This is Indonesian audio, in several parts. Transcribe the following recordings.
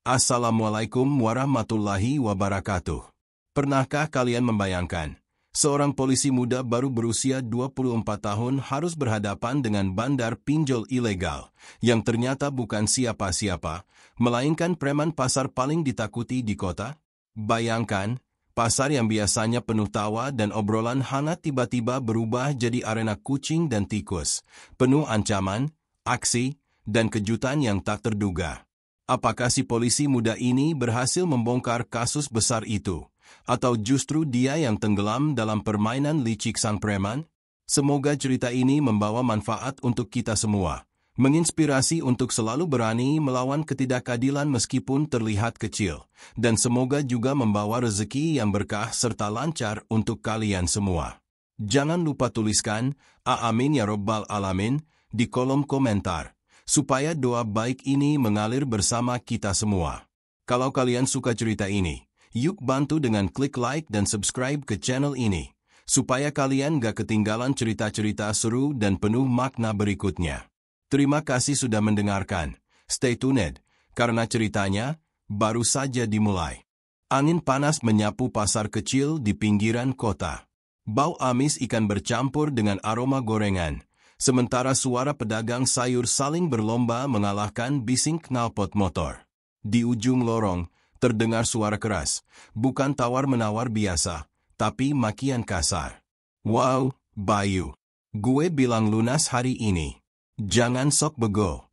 Assalamualaikum warahmatullahi wabarakatuh. Pernahkah kalian membayangkan, seorang polisi muda baru berusia 24 tahun harus berhadapan dengan bandar pinjol ilegal, yang ternyata bukan siapa-siapa, melainkan preman pasar paling ditakuti di kota? Bayangkan, pasar yang biasanya penuh tawa dan obrolan hangat tiba-tiba berubah jadi arena kucing dan tikus, penuh ancaman, aksi, dan kejutan yang tak terduga. Apakah si polisi muda ini berhasil membongkar kasus besar itu? Atau justru dia yang tenggelam dalam permainan licik sang preman? Semoga cerita ini membawa manfaat untuk kita semua, menginspirasi untuk selalu berani melawan ketidakadilan meskipun terlihat kecil, dan semoga juga membawa rezeki yang berkah serta lancar untuk kalian semua. Jangan lupa tuliskan, Amin ya Rabbal Alamin, di kolom komentar, supaya doa baik ini mengalir bersama kita semua. Kalau kalian suka cerita ini, yuk bantu dengan klik like dan subscribe ke channel ini, supaya kalian gak ketinggalan cerita-cerita seru dan penuh makna berikutnya. Terima kasih sudah mendengarkan. Stay tuned, karena ceritanya baru saja dimulai. Angin panas menyapu pasar kecil di pinggiran kota. Bau amis ikan bercampur dengan aroma gorengan. Sementara suara pedagang sayur saling berlomba mengalahkan bising knalpot motor. Di ujung lorong, terdengar suara keras, bukan tawar-menawar biasa, tapi makian kasar. Wow, Bayu. Gue bilang lunas hari ini. Jangan sok bego.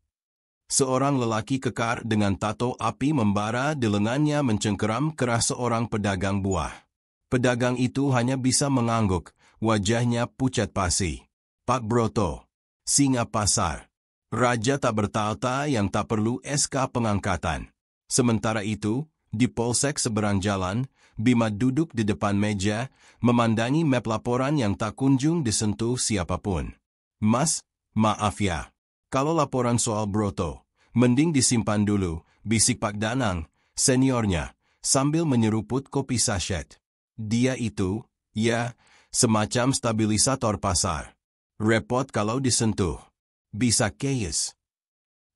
Seorang lelaki kekar dengan tato api membara di lengannya mencengkeram keras seorang pedagang buah. Pedagang itu hanya bisa mengangguk, wajahnya pucat pasi. Pak Broto, singa pasar. Raja tak bertahta yang tak perlu SK pengangkatan. Sementara itu, di polsek seberang jalan, Bima duduk di depan meja, memandangi map laporan yang tak kunjung disentuh siapapun. Mas, maaf ya. Kalau laporan soal Broto, mending disimpan dulu, bisik Pak Danang, seniornya, sambil menyeruput kopi sachet. Dia itu, ya, semacam stabilisator pasar. Repot kalau disentuh. Bisa chaos.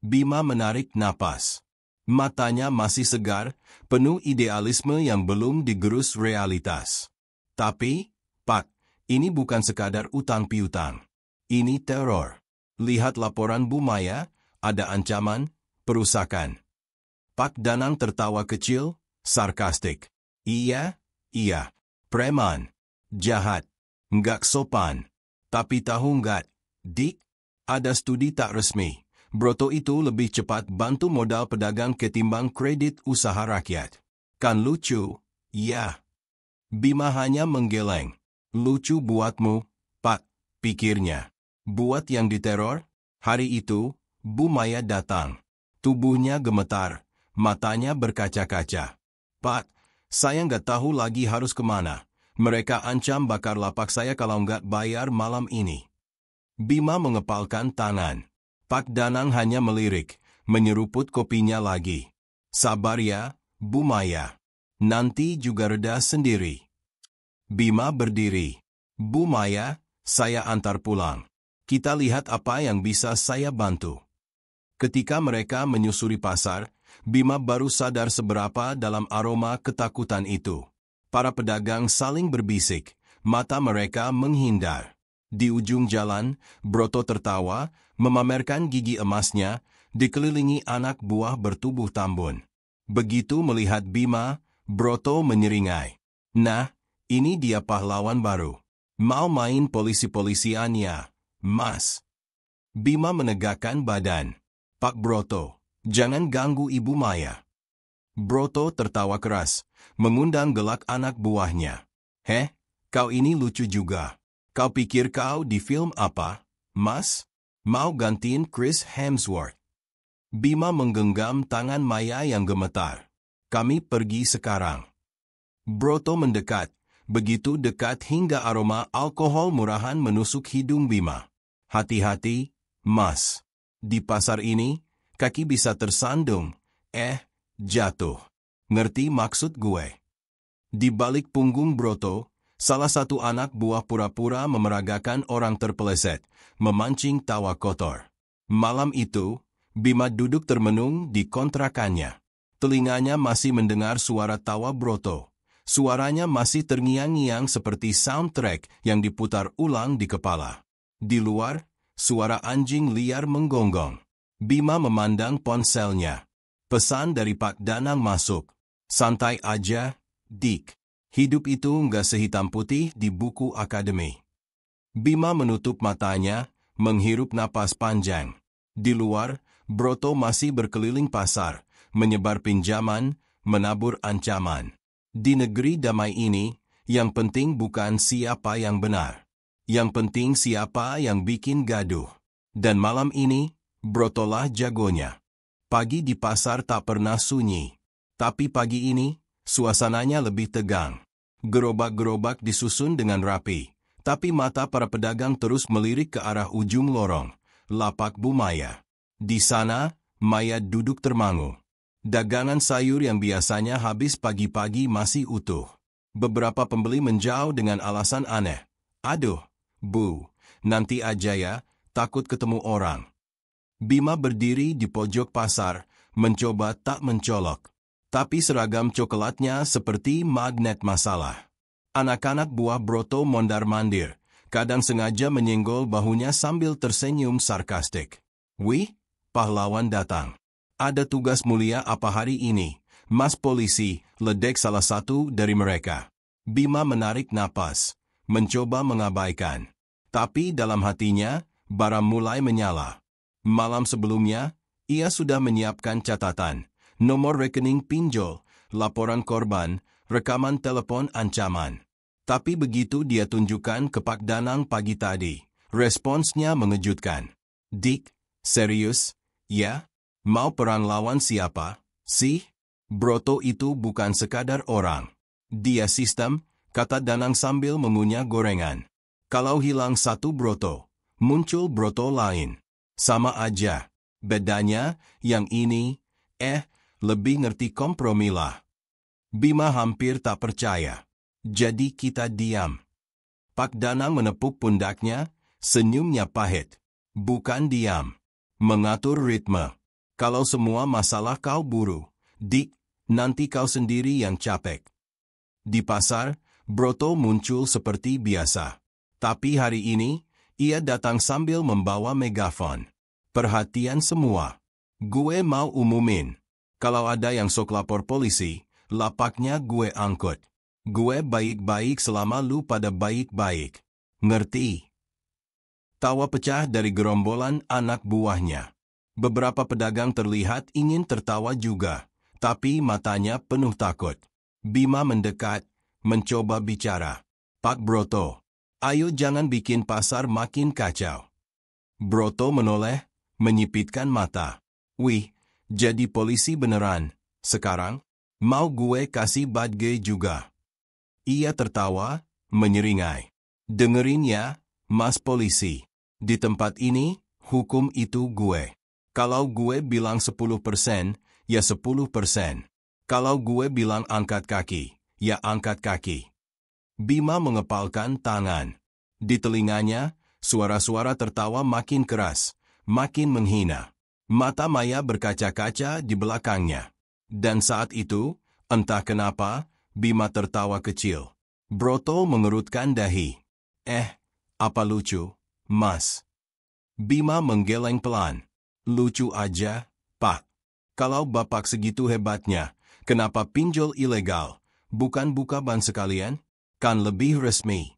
Bima menarik napas. Matanya masih segar, penuh idealisme yang belum digerus realitas. Tapi, Pak, ini bukan sekadar utang piutang. Ini teror. Lihat laporan Bu Maya, ada ancaman, perusakan. Pak Danang tertawa kecil, sarkastik. Iya, preman. Jahat. Nggak sopan. Tapi tahu nggak, Dik? Ada studi tak resmi. Broto itu lebih cepat bantu modal pedagang ketimbang kredit usaha rakyat. Kan lucu? Ya. Bima hanya menggeleng. Lucu buatmu, Pak, pikirnya. Buat yang diteror? Hari itu, Bu Maya datang. Tubuhnya gemetar, matanya berkaca-kaca. Pak, saya nggak tahu lagi harus kemana. Mereka ancam bakar lapak saya kalau nggak bayar malam ini. Bima mengepalkan tangan. Pak Danang hanya melirik, menyeruput kopinya lagi. Sabar ya, Bu Maya. Nanti juga reda sendiri. Bima berdiri. Bu Maya, saya antar pulang. Kita lihat apa yang bisa saya bantu. Ketika mereka menyusuri pasar, Bima baru sadar seberapa dalam aroma ketakutan itu. Para pedagang saling berbisik, mata mereka menghindar. Di ujung jalan, Broto tertawa, memamerkan gigi emasnya, dikelilingi anak buah bertubuh tambun. Begitu melihat Bima, Broto menyeringai. Nah, ini dia pahlawan baru. Mau main polisi-polisiannya, Mas? Bima menegakkan badan. Pak Broto, jangan ganggu Ibu Maya. Broto tertawa keras, mengundang gelak anak buahnya. Heh, kau ini lucu juga. Kau pikir kau di film apa, Mas? Mau gantiin Chris Hemsworth? Bima menggenggam tangan Maya yang gemetar. Kami pergi sekarang. Broto mendekat, begitu dekat hingga aroma alkohol murahan menusuk hidung Bima. Hati-hati, Mas. Di pasar ini, kaki bisa tersandung. Jatuh. Ngerti maksud gue? Di balik punggung Broto, salah satu anak buah pura-pura memeragakan orang terpeleset, memancing tawa kotor. Malam itu, Bima duduk termenung di kontrakannya. Telinganya masih mendengar suara tawa Broto. Suaranya masih terngiang-ngiang seperti soundtrack yang diputar ulang di kepala. Di luar, suara anjing liar menggonggong. Bima memandang ponselnya. Pesan dari Pak Danang masuk. Santai aja, Dik. Hidup itu nggak sehitam putih di buku akademi. Bima menutup matanya, menghirup napas panjang. Di luar, Broto masih berkeliling pasar, menyebar pinjaman, menabur ancaman. Di negeri damai ini, yang penting bukan siapa yang benar. Yang penting siapa yang bikin gaduh. Dan malam ini, Brotolah jagonya. Pagi di pasar tak pernah sunyi. Tapi pagi ini, suasananya lebih tegang. Gerobak-gerobak disusun dengan rapi. Tapi mata para pedagang terus melirik ke arah ujung lorong, lapak Bu Maya. Di sana, Maya duduk termangu. Dagangan sayur yang biasanya habis pagi-pagi masih utuh. Beberapa pembeli menjauh dengan alasan aneh. Aduh, Bu, nanti aja ya, takut ketemu orang. Bima berdiri di pojok pasar, mencoba tak mencolok. Tapi seragam coklatnya seperti magnet masalah. Anak-anak buah Broto mondar-mandir, kadang sengaja menyenggol bahunya sambil tersenyum sarkastik. Wih, pahlawan datang. Ada tugas mulia apa hari ini, Mas Polisi, ledek salah satu dari mereka. Bima menarik napas, mencoba mengabaikan. Tapi dalam hatinya, bara mulai menyala. Malam sebelumnya, ia sudah menyiapkan catatan, nomor rekening pinjol, laporan korban, rekaman telepon ancaman. Tapi begitu dia tunjukkan ke Pak Danang pagi tadi, responsnya mengejutkan. Dik, serius? Ya? Mau perang lawan siapa, sih? Broto itu bukan sekadar orang. Dia sistem, kata Danang sambil mengunyah gorengan. Kalau hilang satu Broto, muncul Broto lain. Sama aja. Bedanya, yang ini, lebih ngerti kompromi lah. Bima hampir tak percaya. Jadi kita diam. Pak Danang menepuk pundaknya, senyumnya pahit. Bukan diam. Mengatur ritme. Kalau semua masalah kau buru, Dik, nanti kau sendiri yang capek. Di pasar, Broto muncul seperti biasa. Tapi hari ini, ia datang sambil membawa megafon. Perhatian semua. Gue mau umumin. Kalau ada yang sok lapor polisi, lapaknya gue angkut. Gue baik-baik selama lu pada baik-baik. Ngerti? Tawa pecah dari gerombolan anak buahnya. Beberapa pedagang terlihat ingin tertawa juga, tapi matanya penuh takut. Bima mendekat, mencoba bicara. Pak Broto, ayo jangan bikin pasar makin kacau. Broto menoleh, menyipitkan mata. Wih, jadi polisi beneran, sekarang? Mau gue kasih badge juga? Ia tertawa, menyeringai. Dengerin ya, Mas Polisi. Di tempat ini, hukum itu gue. Kalau gue bilang 10%, ya 10%. Kalau gue bilang angkat kaki, ya angkat kaki. Bima mengepalkan tangan. Di telinganya, suara-suara tertawa makin keras, makin menghina. Mata Maya berkaca-kaca di belakangnya. Dan saat itu, entah kenapa, Bima tertawa kecil. Broto mengerutkan dahi. Apa lucu, Mas? Bima menggeleng pelan. Lucu aja, Pak. Kalau Bapak segitu hebatnya, kenapa pinjol ilegal? Bukan buka ban sekalian? Kan lebih resmi.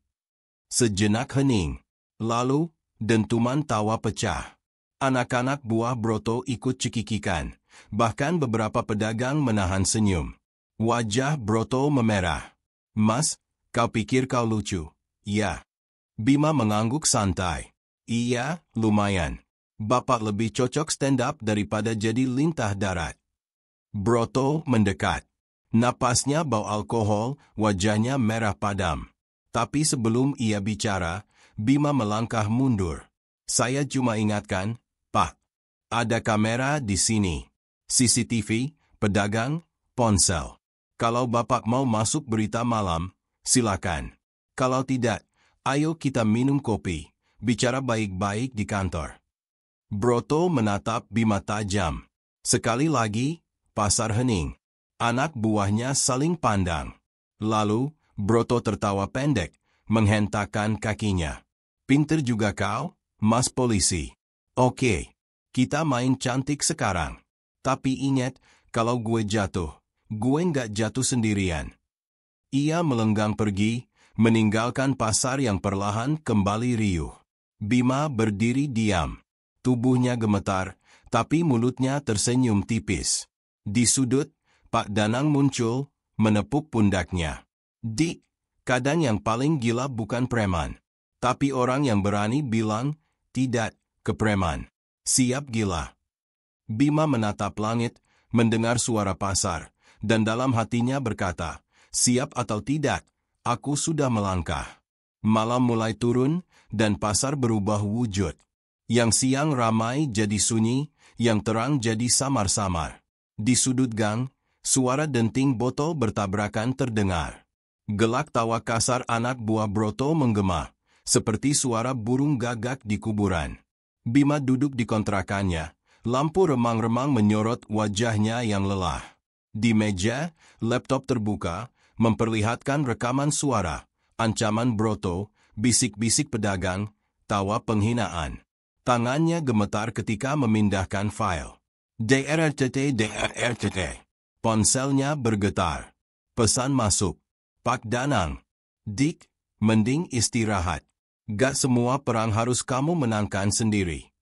Sejenak hening. Lalu, dentuman tawa pecah. Anak-anak buah Broto ikut cekikikan. Bahkan beberapa pedagang menahan senyum. Wajah Broto memerah. Mas, kau pikir kau lucu? Ya. Bima mengangguk santai. Iya, lumayan. Bapak lebih cocok stand-up daripada jadi lintah darat. Broto mendekat. Napasnya bau alkohol, wajahnya merah padam. Tapi sebelum ia bicara, Bima melangkah mundur. Saya cuma ingatkan, Pak. Ada kamera di sini. CCTV, pedagang, ponsel. Kalau Bapak mau masuk berita malam, silakan. Kalau tidak, ayo kita minum kopi, bicara baik-baik di kantor. Broto menatap Bima tajam. Sekali lagi, pasar hening. Anak buahnya saling pandang. Lalu, Broto tertawa pendek, menghentakkan kakinya. Pinter juga kau, Mas Polisi. Oke, kita main cantik sekarang. Tapi ingat, kalau gue jatuh, gue nggak jatuh sendirian. Ia melenggang pergi, meninggalkan pasar yang perlahan kembali riuh. Bima berdiri diam. Tubuhnya gemetar, tapi mulutnya tersenyum tipis. Di sudut, Pak Danang muncul, menepuk pundaknya. Dik, kadang yang paling gila bukan preman. Tapi orang yang berani bilang, tidak, ke preman. Siap gila. Bima menatap langit, mendengar suara pasar, dan dalam hatinya berkata, siap atau tidak, aku sudah melangkah. Malam mulai turun, dan pasar berubah wujud. Yang siang ramai jadi sunyi, yang terang jadi samar-samar. Di sudut gang, suara denting botol bertabrakan terdengar. Gelak tawa kasar anak buah Broto menggema, seperti suara burung gagak di kuburan. Bima duduk di kontrakannya, lampu remang-remang menyorot wajahnya yang lelah. Di meja, laptop terbuka, memperlihatkan rekaman suara, ancaman Broto, bisik-bisik pedagang, tawa penghinaan. Tangannya gemetar ketika memindahkan file. DRTT. Ponselnya bergetar. Pesan masuk. Pak Danang. Dik, mending istirahat. Gak semua perang harus kamu menangkan sendiri.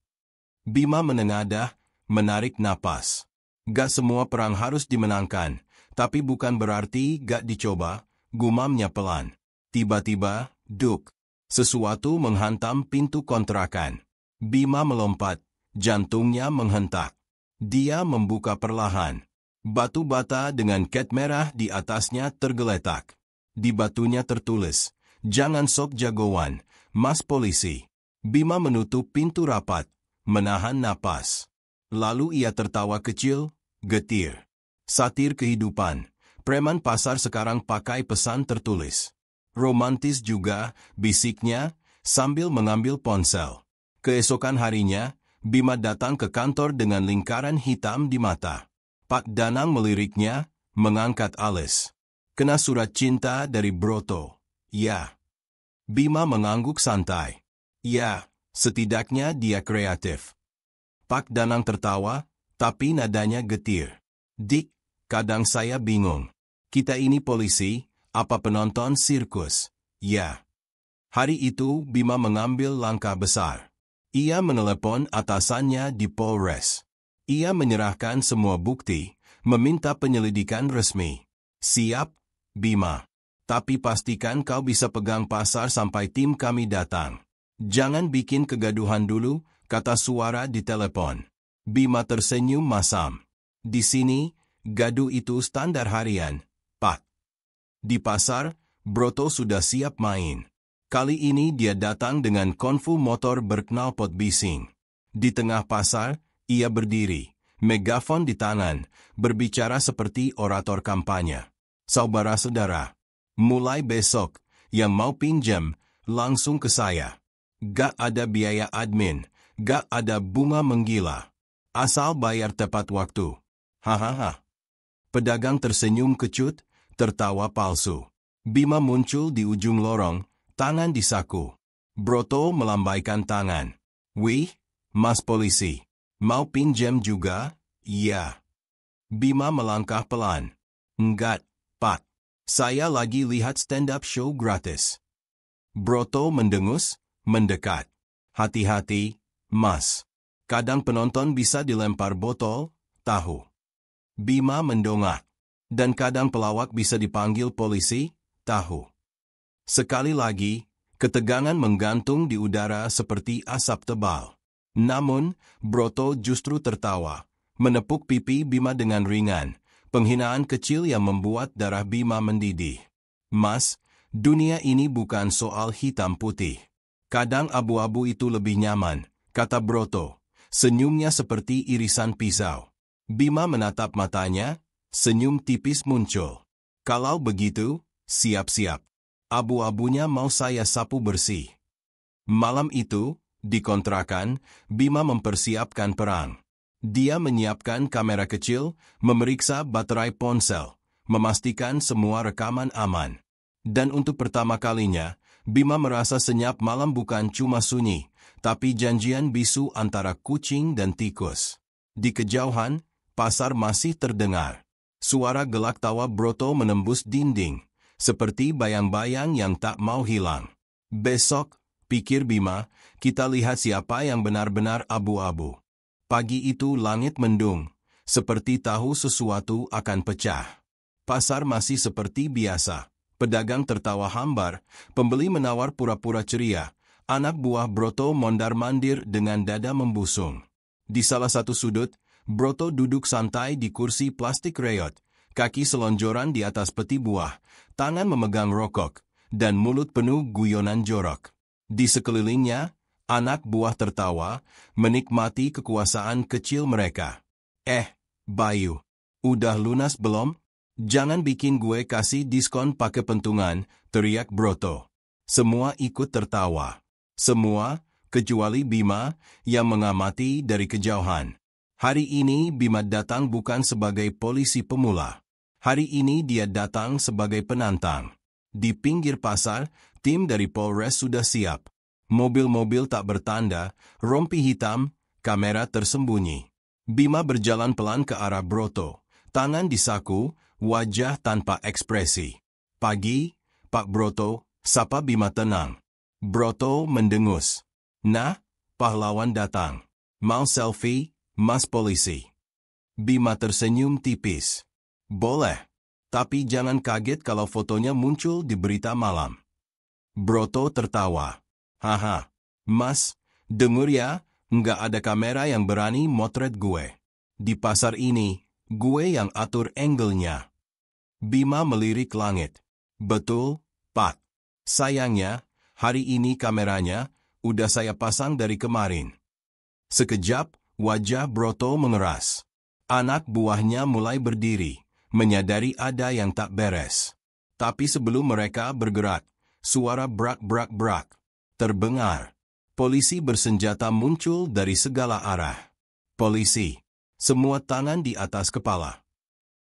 Bima menengadah, menarik napas. Gak semua perang harus dimenangkan, tapi bukan berarti gak dicoba, gumamnya pelan. Tiba-tiba, duk. Sesuatu menghantam pintu kontrakan. Bima melompat, jantungnya menghentak. Dia membuka perlahan. Batu bata dengan cat merah di atasnya tergeletak. Di batunya tertulis, jangan sok jagoan, Mas Polisi. Bima menutup pintu rapat, menahan napas. Lalu ia tertawa kecil, getir. Satir kehidupan. Preman pasar sekarang pakai pesan tertulis. Romantis juga, bisiknya, sambil mengambil ponsel. Keesokan harinya, Bima datang ke kantor dengan lingkaran hitam di mata. Pak Danang meliriknya, mengangkat alis. Kena surat cinta dari Broto. Ya. Bima mengangguk santai. Ya, setidaknya dia kreatif. Pak Danang tertawa, tapi nadanya getir. Dik, kadang saya bingung. Kita ini polisi, apa penonton sirkus? Ya. Hari itu Bima mengambil langkah besar. Ia menelepon atasannya di Polres. Ia menyerahkan semua bukti, meminta penyelidikan resmi. Siap, Bima. Tapi pastikan kau bisa pegang pasar sampai tim kami datang. Jangan bikin kegaduhan dulu, kata suara di telepon. Bima tersenyum masam. Di sini, gaduh itu standar harian, Pak. Di pasar, Broto sudah siap main. Kali ini dia datang dengan konvu motor berknalpot bising. Di tengah pasar, ia berdiri, megafon di tangan, berbicara seperti orator kampanye. Saudara-saudara, mulai besok, yang mau pinjam, langsung ke saya. Gak ada biaya admin, gak ada bunga menggila. Asal bayar tepat waktu. Hahaha. Pedagang tersenyum kecut, tertawa palsu. Bima muncul di ujung lorong, tangan di saku. Broto melambaikan tangan. Wih, Mas Polisi. Mau pinjam juga? Iya. Bima melangkah pelan. Enggak, Pak. Saya lagi lihat stand-up show gratis. Broto mendengus, mendekat. Hati-hati, Mas. Kadang penonton bisa dilempar botol, tahu. Bima mendongak. Dan kadang pelawak bisa dipanggil polisi, tahu. Sekali lagi, ketegangan menggantung di udara seperti asap tebal. Namun, Broto justru tertawa, menepuk pipi Bima dengan ringan. Penghinaan kecil yang membuat darah Bima mendidih. Mas, dunia ini bukan soal hitam putih. Kadang abu-abu itu lebih nyaman, kata Broto. Senyumnya seperti irisan pisau. Bima menatap matanya, senyum tipis muncul. Kalau begitu, siap-siap. Abu-abunya mau saya sapu bersih. Malam itu, di kontrakan, Bima mempersiapkan perang. Dia menyiapkan kamera kecil, memeriksa baterai ponsel, memastikan semua rekaman aman. Dan untuk pertama kalinya, Bima merasa senyap malam bukan cuma sunyi, tapi janjian bisu antara kucing dan tikus. Di kejauhan, pasar masih terdengar. Suara gelak tawa Broto menembus dinding, seperti bayang-bayang yang tak mau hilang. Besok, pikir Bima, kita lihat siapa yang benar-benar abu-abu. Pagi itu langit mendung, seperti tahu sesuatu akan pecah. Pasar masih seperti biasa. Pedagang tertawa hambar, pembeli menawar pura-pura ceria. Anak buah Broto mondar-mandir dengan dada membusung. Di salah satu sudut, Broto duduk santai di kursi plastik reyot, kaki selonjoran di atas peti buah, tangan memegang rokok, dan mulut penuh guyonan jorok. Di sekelilingnya, anak buah tertawa, menikmati kekuasaan kecil mereka. Bayu, udah lunas belum? Jangan bikin gue kasih diskon pakai pentungan, teriak Broto. Semua ikut tertawa. Semua, kecuali Bima, yang mengamati dari kejauhan. Hari ini Bima datang bukan sebagai polisi pemula. Hari ini dia datang sebagai penantang. Di pinggir pasar, tim dari Polres sudah siap. Mobil-mobil tak bertanda, rompi hitam, kamera tersembunyi. Bima berjalan pelan ke arah Broto, tangan di saku, wajah tanpa ekspresi. Pagi, Pak Broto, sapa Bima tenang. Broto mendengus. Nah, pahlawan datang. Mau selfie, Mas Polisi? Bima tersenyum tipis. Boleh, tapi jangan kaget kalau fotonya muncul di berita malam. Broto tertawa. Haha, Mas, dengar ya, nggak ada kamera yang berani motret gue. Di pasar ini, gue yang atur angle-nya. Bima melirik langit. Betul, Pak. Sayangnya, hari ini kameranya udah saya pasang dari kemarin. Sekejap, wajah Broto mengeras. Anak buahnya mulai berdiri, menyadari ada yang tak beres. Tapi sebelum mereka bergerak, suara brak-brak-brak terdengar. Polisi bersenjata muncul dari segala arah. Polisi. Semua tangan di atas kepala.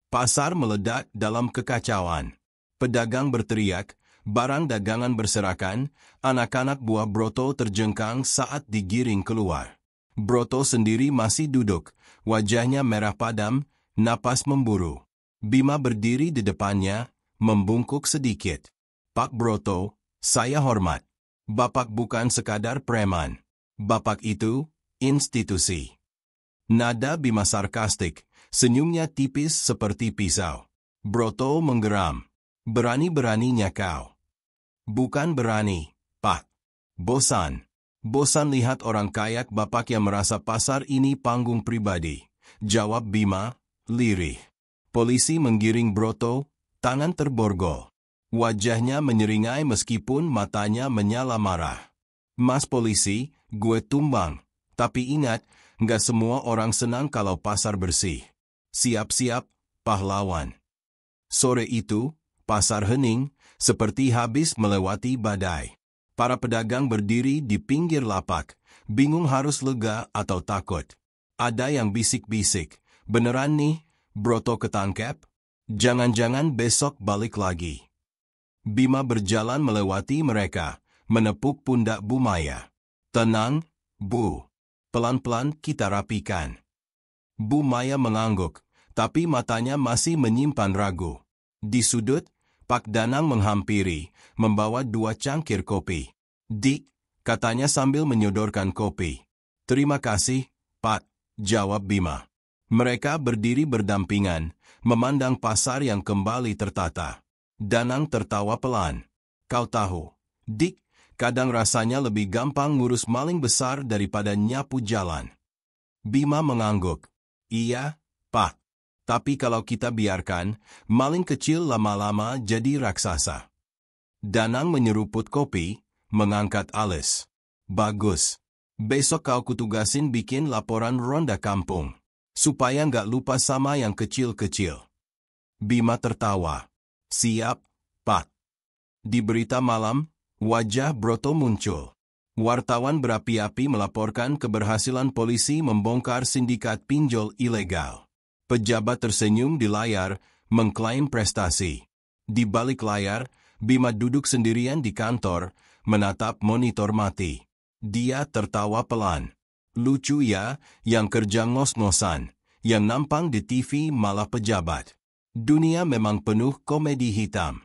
Pasar meledak dalam kekacauan. Pedagang berteriak, barang dagangan berserakan, anak-anak buah Broto terjengkang saat digiring keluar. Broto sendiri masih duduk, wajahnya merah padam, napas memburu. Bima berdiri di depannya, membungkuk sedikit. Pak Broto, saya hormat. Bapak bukan sekadar preman. Bapak itu, institusi. Nada Bima sarkastik, senyumnya tipis seperti pisau. Broto menggeram. Berani-beraninya kau. Bukan berani, Pak. Bosan. Bosan lihat orang kayak Bapak yang merasa pasar ini panggung pribadi. Jawab Bima, lirih. Polisi menggiring Broto, tangan terborgol. Wajahnya menyeringai meskipun matanya menyala marah. Mas Polisi, gue tumbang. Tapi ingat, nggak semua orang senang kalau pasar bersih. Siap-siap, pahlawan. Sore itu, pasar hening, seperti habis melewati badai. Para pedagang berdiri di pinggir lapak, bingung harus lega atau takut. Ada yang bisik-bisik, beneran nih, Broto ketangkep? Jangan-jangan besok balik lagi. Bima berjalan melewati mereka, menepuk pundak Bu Maya. Tenang, Bu. Pelan-pelan kita rapikan. Bu Maya mengangguk, tapi matanya masih menyimpan ragu. Di sudut, Pak Danang menghampiri, membawa 2 cangkir kopi. Dik, katanya sambil menyodorkan kopi. Terima kasih, Pak, jawab Bima. Mereka berdiri berdampingan, memandang pasar yang kembali tertata. Danang tertawa pelan. Kau tahu, Dik, kadang rasanya lebih gampang ngurus maling besar daripada nyapu jalan. Bima mengangguk. Iya, Pak. Tapi kalau kita biarkan, maling kecil lama-lama jadi raksasa. Danang menyeruput kopi, mengangkat alis. Bagus. Besok kau kutugasin bikin laporan ronda kampung. Supaya nggak lupa sama yang kecil-kecil. Bima tertawa. Siap, Pak. Di berita malam, wajah Broto muncul. Wartawan berapi-api melaporkan keberhasilan polisi membongkar sindikat pinjol ilegal. Pejabat tersenyum di layar, mengklaim prestasi. Di balik layar, Bima duduk sendirian di kantor, menatap monitor mati. Dia tertawa pelan. Lucu ya, yang kerja ngos-ngosan, yang nampang di TV malah pejabat. Dunia memang penuh komedi hitam.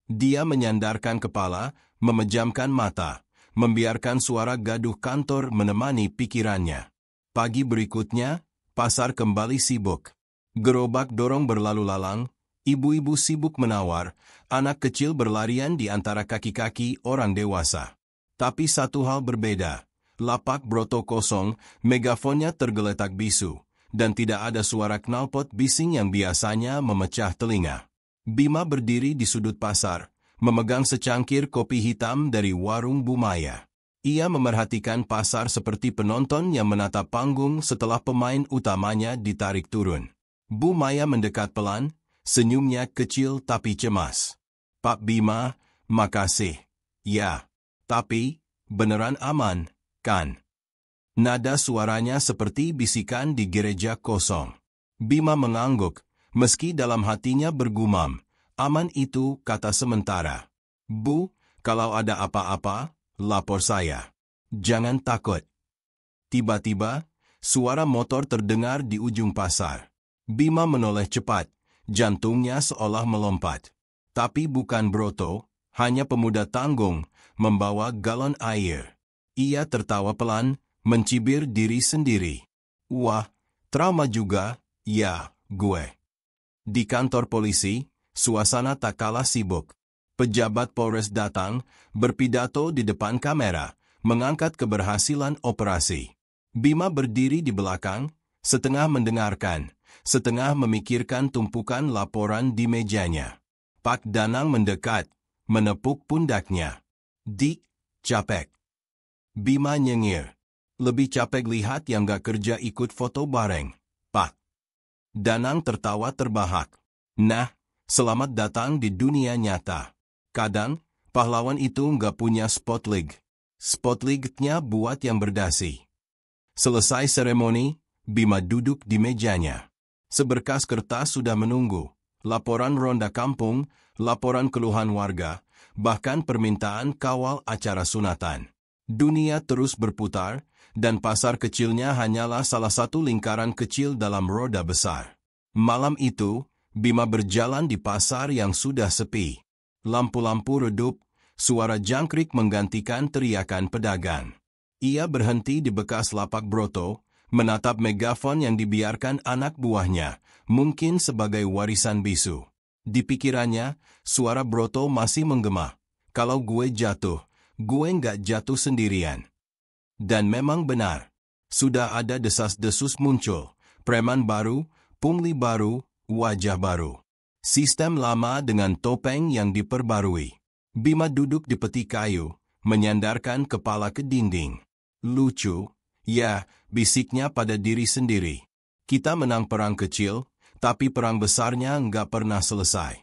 Dia menyandarkan kepala, memejamkan mata, membiarkan suara gaduh kantor menemani pikirannya. Pagi berikutnya, pasar kembali sibuk. Gerobak dorong berlalu lalang, ibu-ibu sibuk menawar, anak kecil berlarian di antara kaki-kaki orang dewasa. Tapi satu hal berbeda, lapak broto kosong, megafonnya tergeletak bisu, dan tidak ada suara knalpot bising yang biasanya memecah telinga. Bima berdiri di sudut pasar, memegang secangkir kopi hitam dari warung Bu Maya. Ia memerhatikan pasar seperti penonton yang menatap panggung setelah pemain utamanya ditarik turun. Bu Maya mendekat pelan, senyumnya kecil tapi cemas. Pak Bima, makasih. Ya, tapi, beneran aman, kan? Nada suaranya seperti bisikan di gereja kosong. Bima mengangguk, meski dalam hatinya bergumam. Aman itu kata sementara. Bu, kalau ada apa-apa, lapor saya. Jangan takut. Tiba-tiba, suara motor terdengar di ujung pasar. Bima menoleh cepat, jantungnya seolah melompat. Tapi bukan broto, hanya pemuda tanggung, membawa galon air. Ia tertawa pelan, mencibir diri sendiri. Wah, trauma juga, ya, gue. Di kantor polisi, suasana tak kalah sibuk. Pejabat Polres datang, berpidato di depan kamera, mengangkat keberhasilan operasi. Bima berdiri di belakang, setengah mendengarkan, setengah memikirkan tumpukan laporan di mejanya. Pak Danang mendekat, menepuk pundaknya. Dik, capek. Bima nyengir. Lebih capek lihat yang gak kerja ikut foto bareng, Pak. Danang tertawa terbahak. Nah, selamat datang di dunia nyata. Kadang, pahlawan itu nggak punya spot league. Spot league-nya buat yang berdasi. Selesai seremoni, Bima duduk di mejanya. Seberkas kertas sudah menunggu. Laporan ronda kampung, laporan keluhan warga, bahkan permintaan kawal acara sunatan. Dunia terus berputar, dan pasar kecilnya hanyalah salah satu lingkaran kecil dalam roda besar. Malam itu, Bima berjalan di pasar yang sudah sepi. Lampu-lampu redup, suara jangkrik menggantikan teriakan pedagang. Ia berhenti di bekas lapak broto, menatap megafon yang dibiarkan anak buahnya, mungkin sebagai warisan bisu. Di pikirannya, suara broto masih menggema. Kalau gue jatuh, gue nggak jatuh sendirian. Dan memang benar. Sudah ada desas-desus muncul. Preman baru, pungli baru, wajah baru. Sistem lama dengan topeng yang diperbarui. Bima duduk di peti kayu, menyandarkan kepala ke dinding. Lucu, ya, bisiknya pada diri sendiri. Kita menang perang kecil, tapi perang besarnya nggak pernah selesai.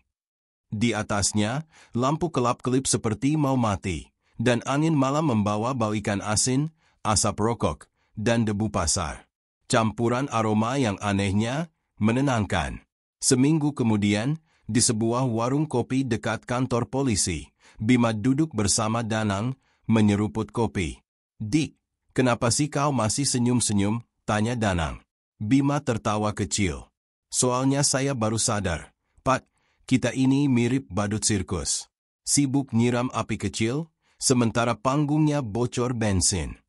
Di atasnya, lampu kelap-kelip seperti mau mati, dan angin malam membawa bau ikan asin, asap rokok, dan debu pasar. Campuran aroma yang anehnya, menenangkan. Seminggu kemudian, di sebuah warung kopi dekat kantor polisi, Bima duduk bersama Danang, menyeruput kopi. Dik, kenapa sih kau masih senyum-senyum? Tanya Danang. Bima tertawa kecil. Soalnya saya baru sadar, Pak, kita ini mirip badut sirkus. Sibuk nyiram api kecil, sementara panggungnya bocor bensin.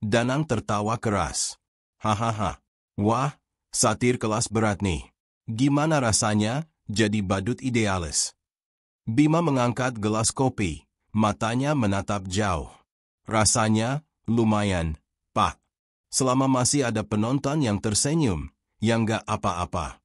Danang tertawa keras. Hahaha. Wah, satir kelas berat nih. Gimana rasanya jadi badut idealis? Bima mengangkat gelas kopi, matanya menatap jauh. Rasanya, lumayan, Pak. Selama masih ada penonton yang tersenyum, yang gak apa-apa.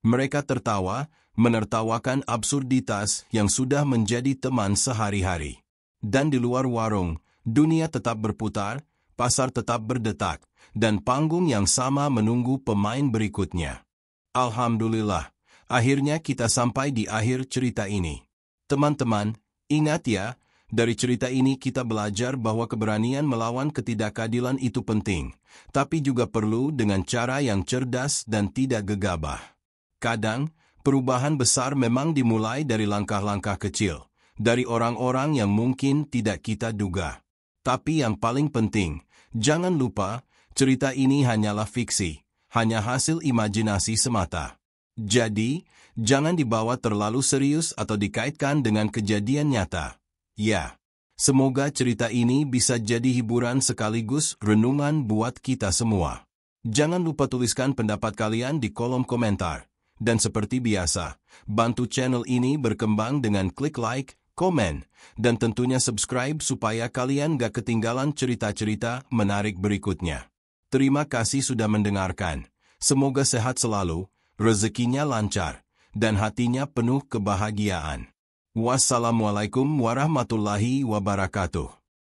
Mereka tertawa, menertawakan absurditas yang sudah menjadi teman sehari-hari. Dan di luar warung, dunia tetap berputar, pasar tetap berdetak, dan panggung yang sama menunggu pemain berikutnya. Alhamdulillah, akhirnya kita sampai di akhir cerita ini. Teman-teman, ingat ya, Dari cerita ini kita belajar bahwa keberanian melawan ketidakadilan itu penting, tapi juga perlu dengan cara yang cerdas dan tidak gegabah. Kadang, perubahan besar memang dimulai dari langkah-langkah kecil, dari orang-orang yang mungkin tidak kita duga. Tapi yang paling penting, jangan lupa, cerita ini hanyalah fiksi, hanya hasil imajinasi semata. Jadi, jangan dibawa terlalu serius atau dikaitkan dengan kejadian nyata. Ya, semoga cerita ini bisa jadi hiburan sekaligus renungan buat kita semua. Jangan lupa tuliskan pendapat kalian di kolom komentar. Dan seperti biasa, bantu channel ini berkembang dengan klik like, komen, dan tentunya subscribe supaya kalian gak ketinggalan cerita-cerita menarik berikutnya. Terima kasih sudah mendengarkan. Semoga sehat selalu, rezekinya lancar, dan hatinya penuh kebahagiaan. Wassalamualaikum warahmatullahi wabarakatuh.